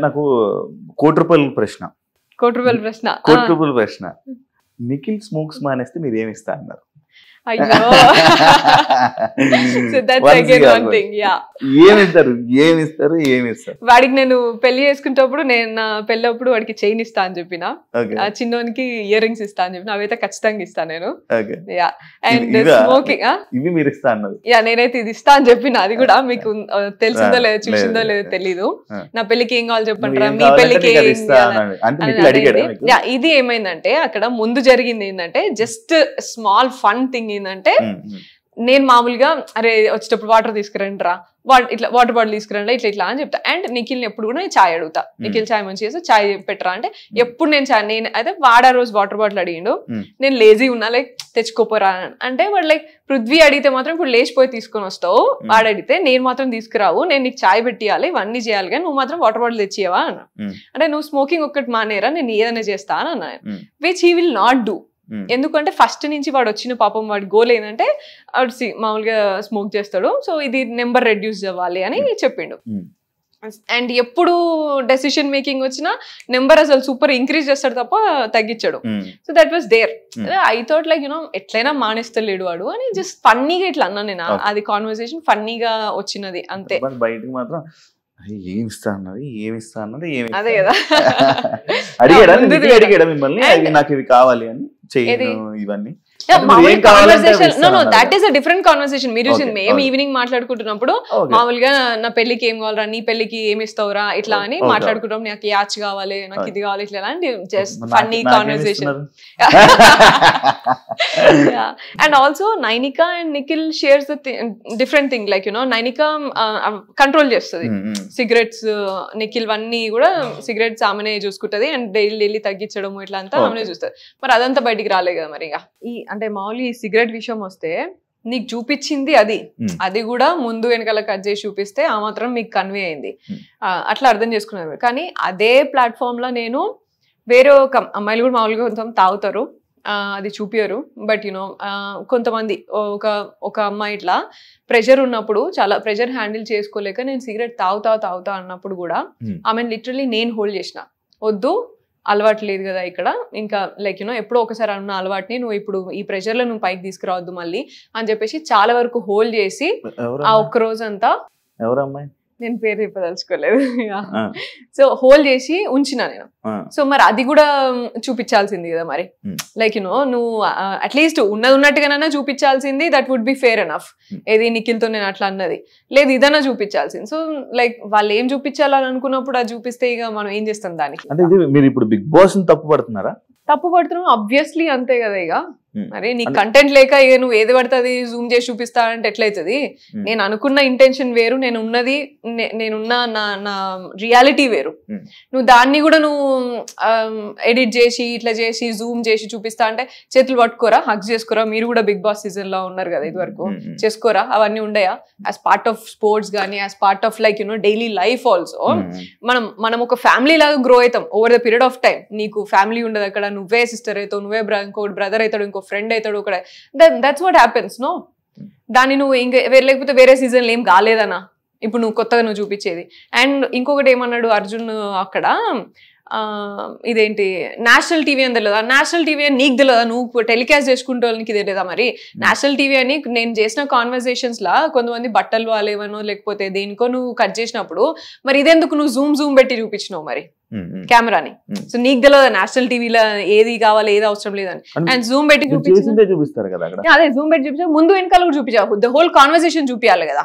నాకు ₹1 ప్రశ్న. ₹1 ప్రశ్న. నిఖిల్ స్మోక్స్ మానేస్తే మీరు ఏమి ఇస్తా అన్నారు? అయ్యో so that's again one thing. ఏమిస్తారు వాడికి నేను పెళ్లి చేసుకునేటప్పుడు నేను నా పెళ్ళప్పుడు వాడికి చైన్ ఇస్తా అని చెప్పిన, చిన్నోనికి ఇయర్ రింగ్స్ ఇస్తా అని చెప్పిన, అవైతే ఖచ్చితంగా ఇస్తా నేను. అండ్ స్మోకింగ్ ఇవి మీరు ఇస్తా అన్నది. నేనైతే ఇది ఇస్తా అని చెప్పిన. అది కూడా మీకు తెలిసిందో లేదో చూసిందో లేదో తెలీదు. నా పెళ్లికి ఏం కావాలి చెప్పంటారా, మీ పెళ్లికి ఇది ఏమైందంటే అక్కడ ముందు జరిగింది ఏంటంటే జస్ట్ స్మాల్ ఫన్ థింగ్ ఏంటంటే, నేను మామూలుగా అరే వచ్చేటప్పుడు వాటర్ తీసుకురండి రా, ఇట్లా వాటర్ బాటిల్ తీసుకురండి ఇట్లా అని చెప్తా. అండ్ నిఖిల్ని ఎప్పుడు కూడా నేను చాయ్ అడుగుతా, నిఖిల్ చాయ్ మంచి చేస్తే చాయ్ పెట్టరా అంటే ఎప్పుడు నేను చాయ్, నేను అయితే వాడా రోజు వాటర్ బాటిల్ అడిగిండు, నేను లేజీ ఉన్నా లైక్ తెచ్చుకోపోరా అంటే, వాడు లైక్ పృథ్వీ అడిగితే మాత్రం ఇప్పుడు లేచిపోయి తీసుకొని వస్తావు, వాడు అడిగితే నేను మాత్రం తీసుకురావు, నేను నీకు చాయ్ పెట్టియాలి ఇవన్నీ చేయాలి కానీ నువ్వు మాత్రం వాటర్ బాటిల్ తెచ్చియవా అన్న. అంటే నువ్వు స్మోకింగ్ ఒక్కటి మానేరా నేను ఏదైనా చేస్తా అని అన్నా, which he will not do. ఎందుకంటే ఫస్ట్ నుంచి వాడు వచ్చిన పాపం వాడి గోల్ ఏంటంటే మామూలుగా స్మోక్ చేస్తాడు, సో ఇది నెంబర్ రెడ్యూస్ అవ్వాలి అని చెప్పిండు. అండ్ ఎప్పుడు డెసిషన్ మేకింగ్ వచ్చినా నెంబర్ అసలు సూపర్ ఇంక్రీజ్ చేస్తాడు తప్ప తగ్గించాడు. So that was there. I thought like ఎట్లయినా మానేస్తలేడు వాడు అని జస్ట్ ఫన్నీగా ఇట్లా అన్నా నేను. అది కాన్వర్సేషన్ ఫన్నీగా వచ్చినది అంతే. బయటకు మాత్రం ఏమిస్తా అన్నది అదే కదా. అడిగాడా మిమ్మల్ని నాకు ఇవి కావాలి అని ఇవన్నీ? That is a different conversation. మీరు మేము ఈవినింగ్ మాట్లాడుకుంటున్నప్పుడు మామూలుగా నా పెళ్లికి ఏం కావాలరా, నీ పెళ్లికి ఏమి ఇస్తావురా ఇట్లా అని మాట్లాడుకుంటాం. నాకు యాచ్ కావాలి, నాకు ఇది కావాలి ఇట్లా అని just funny conversation. And also Nainika and Nikhil shares different thing. Like Nainika control చేస్తుంది సిగరెట్స్, నిఖిల్ అన్ని కూడా సిగరెట్స్ ఆమెనే చూసుకుంటది అండ్ డైలీ తగ్గించడం ఇట్లా అంతా ఆమెనే చూస్తుంది. మరి అదంతా బయటికి రాలే కదా మరి. ఇక అంటే మామూలు ఈ సిగరెట్ విషయం వస్తే నీకు చూపించింది అది కూడా ముందు వెనకాల కట్ చేసి చూపిస్తే ఆ మాత్రం మీకు కన్వే అయింది, అట్లా అర్థం చేసుకున్నారు. కానీ అదే ప్లాట్ఫామ్ లో నేను వేరే ఒక అమ్మాయిలు కూడా మామూలుగా కొంచెం తాగుతారు, అది చూపించరు. బట్ కొంతమంది ఒక అమ్మాయి ఇట్లా ప్రెషర్ ఉన్నప్పుడు, చాలా ప్రెషర్ హ్యాండిల్ చేసుకోలేక నేను సిగరెట్ తాగుతా అన్నప్పుడు కూడా ఆమెను లిటరలీ నేను హోల్డ్ చేసిన, వద్దు అలవాటు లేదు కదా ఇక్కడ, ఇంకా లైక్ ఎప్పుడో ఒకసారి అన్న అలవాటుని నువ్వు ఇప్పుడు ఈ ప్రెషర్ లో నువ్వు పైకి తీసుకురావద్దు మళ్ళీ అని చెప్పేసి చాలా వరకు హోల్డ్ చేసి ఆ ఒక్క రోజంతా, నేను పేరు చెప్పదలుచుకోలేదు, సో హోల్డ్ చేసి ఉంచిన నేను. సో మరి అది కూడా చూపించాల్సింది కదా మరి. లైక్ నువ్వు అట్లీస్ట్ ఉన్నట్టుగానైనా చూపించాల్సింది, that would be fair enough. ఏది నిఖిల్తో నేను అట్లా అన్నది లేదు, ఇదన్నా చూపించాల్సింది. సో లైక్ వాళ్ళు ఏం చూపించాలని అనుకున్నప్పుడు అది చూపిస్తే ఇక మనం ఏం చేస్తాం దానికి. మీరు ఇప్పుడు బిగ్ బాస్ తప్పు పడుతున్నాం ఆబ్వియస్లీ అంతే కదా. ఇక మరి నీ కంటెంట్ లేక ఇక నువ్వు ఏది పడుతుంది జూమ్ చేసి చూపిస్తా అంటే ఎట్లయితుంది? నేను అనుకున్న ఇంటెన్షన్ వేరు, నేనున్న నా రియాలిటీ వేరు. నువ్వు దాన్ని కూడా నువ్వు ఎడిట్ చేసి ఇట్లా చేసి జూమ్ చేసి చూపిస్తా అంటే చేతులు పట్టుకోరా, హక్ చేసుకోరా? మీరు కూడా బిగ్ బాస్ సీజన్ లో ఉన్నారు కదా ఇది వరకు, చేసుకోరా? అవన్నీ ఉండయా యాజ్ పార్ట్ ఆఫ్ స్పోర్ట్స్ కానీ as part of like daily life also. మనం ఒక ఫ్యామిలీ లాగా గ్రో అవుతాం over the period of time. నీకు ఫ్యామిలీ ఉండదు అక్కడ, నువ్వే సిస్టర్ అవుతావు, నువ్వే ఇంకో బ్రదర్ అవుతాడు, ఇంకో ఫ్రెండ్ అవుతాడు అక్కడ. That's what happens. నో, దాన్ని నువ్వు ఇంకా లేకపోతే వేరే సీజన్లో ఏం కాలేదనా ఇప్పుడు నువ్వు కొత్తగా నువ్వు చూపించేది. అండ్ ఇంకొకటి ఏమన్నాడు అర్జున్ అక్కడ, ఇదేంటి నేషనల్ టీవీ అని తెలియదా? నేషనల్ టీవీ అని నీకు తెలియదా? నువ్వు టెలికాస్ట్ చేసుకుంటే నీకు తెలియదా? మరి నేషనల్ టీవీ అని నేను చేసిన కాన్వర్సేషన్స్ లా కొంతమంది బట్టలు వాళ్ళేవనో లేకపోతే దేనికో నువ్వు కట్ చేసినప్పుడు మరి ఇదెందుకు నువ్వు జూమ్ పెట్టి చూపించినావు మరి కెమెరాని? సో నీకు తెలియదా నేషనల్ టీవీలో ఏది కావాలి ఏది అవసరం లేదని? అండ్ జూమ్ పెట్టి చూపిస్తారు కదా. అదే జూమ్ పెట్టి చూపించా, ముందు వెనకాల కూడా చూపించావు, ద హోల్ కాన్వర్సేషన్ చూపించాలి కదా.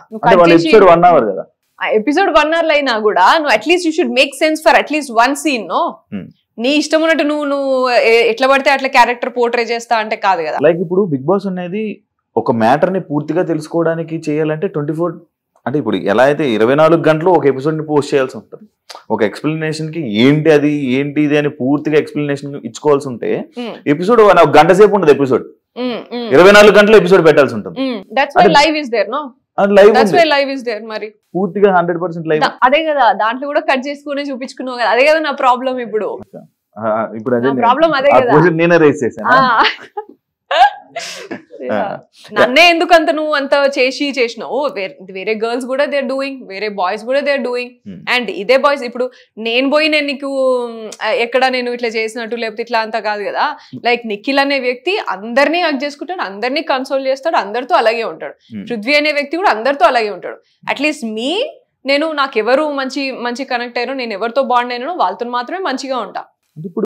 ఎపిసోడ్ 1 hour అయినా కూడా నువ్వు at least you should make sense for at least one scene. No, నీ ఇష్టం ఉన్నట్టు నువ్వు ఎట్లా పడితే అట్లా క్యారెక్టర్ పోర్ట్రే చేస్తా అంటే కాదు కదా. లైక్ ఇప్పుడు బిగ్ బాస్ అనేది ఒక మ్యాటర్ ని పూర్తిగా తెలుసుకోవడానికి చేయాలంటే 24 అంటే ఇప్పుడు ఎలా అయితే 24 గంటలు ఒక ఎపిసోడ్ ని పోస్ట్ చేయాల్సి ఉంటుంది. ఒక ఎక్స్ప్లెనేషన్ కి ఏంటి ఇది అని పూర్తిగా ఎక్స్ప్లెనేషన్ ఇచ్చుకోవాల్సి ఉంటే ఎపిసోడ్ 1 గంట సేపు ఉండదు. ఎపిసోడ్ 24 గంటలు ఎపిసోడ్ పెట్టాల్సి ఉంటుంది. పూర్తిగా 100% లైవ్. అదే కదా, దాంట్లో కూడా కట్ చేసుకుని చూపించుకున్నావు కదా. అదే కదా నా ప్రాబ్లం ఇప్పుడు. అదే నేనే రైస్ చేశాను. నన్నే ఎందుకు అంత నువ్వు అంత చేసినావు, వేరే గర్ల్స్ కూడా దే ఆర్ డూయింగ్, వేరే బాయ్స్ కూడా దే ఆర్ డూయింగ్. అండ్ ఇదే బాయ్స్ ఇప్పుడు నేను పోయి నేను నీకు ఎక్కడ నేను ఇట్లా చేసినట్టు లేకపోతే ఇట్లా అంతా కాదు కదా. లైక్ నిఖిల్ అనే వ్యక్తి అందరినీ హక్ చేసుకుంటాడు, అందరినీ కన్సోల్ చేస్తాడు, అందరితో అలాగే ఉంటాడు. పృథ్వీ అనే వ్యక్తి కూడా అందరితో అలాగే ఉంటాడు. అట్లీస్ట్ నాకు ఎవరు మంచి కనెక్ట్ అయ్యారో, నేను ఎవరితో బాండ్ అయినానో వాళ్ళతో మాత్రమే మంచిగా ఉంటా. ఇప్పుడు